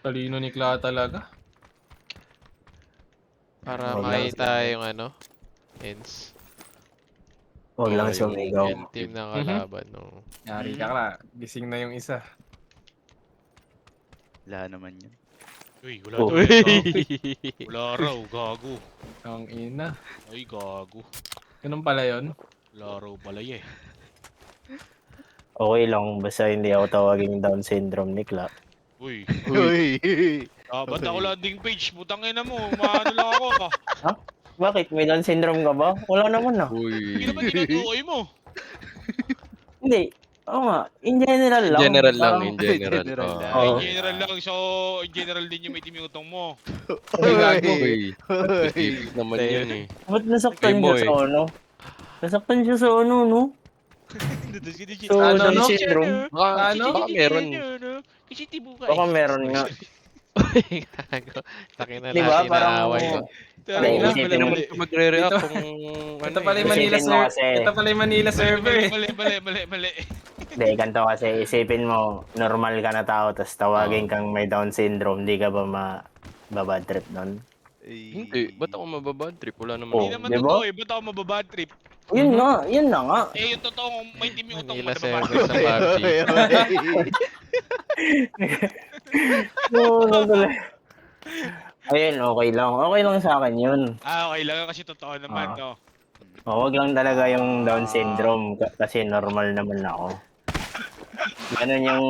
Talino ni Kla talaga. Para Wag lang makita siya. yung ano, ends. Huwag lang yung sumigaw. Yung team ng kalaban, no. Yari ka Kla. Gising na yung isa. Wala naman yun. Uy, wala Oh. daw Uy! yan. Wala raw, gago. Ang ina. Ay, gago. Ganun pala yun. Wala raw balay eh. Okay lang, basta hindi ako tawaging Down syndrome ni Kla. Uy, Uy! ba't ako landing page? Putang ina mo, maano lang ako ka. Bakit? May Down syndrome ka ba? Wala naman na. Hindi Uy! naman tinutukoy mo. Hindi. Oo nga. In general lang. General lang, Parang- in general. General Oh. lang. Ay, Oo. general lang. So, in general din yung may tinutong mo. Uy! Uy! Specific naman yun eh. Ba't nasaktan Kay mo siya sa ano? Nasaktan siya sa ano, no? So, Ano, Down no? syndrome? Baka meron. Kasi tibo ka Baka meron nga. Uy, gago. Takin na Di ba? natin Parang... inaaway ko. Hindi, Ina, isipin mo. Hindi ko magre-react Ito- kung Ito ano pala yung eh. Manila Isipin mo server. kasi. Ito pala yung Manila server eh. Mali. Hindi, ganito kasi. Isipin mo, normal ka na tao, tapos tawagin kang may Down syndrome. Di ka ba mababad trip nun? Hindi, ba't ako mababad trip? Wala naman. Oh, Hindi naman di ba? totoo eh. Ba't ako mababad trip? Yun nga, yun na nga. Eh, yung totoo, may team yung utong Manila mo server sa PUBG. Oo, tuloy. Ayun, okay lang. Okay lang sa akin yun. Okay lang kasi totoo naman, Ah. no? Oh, wag lang talaga yung Down syndrome kasi normal naman ako. Ganun yung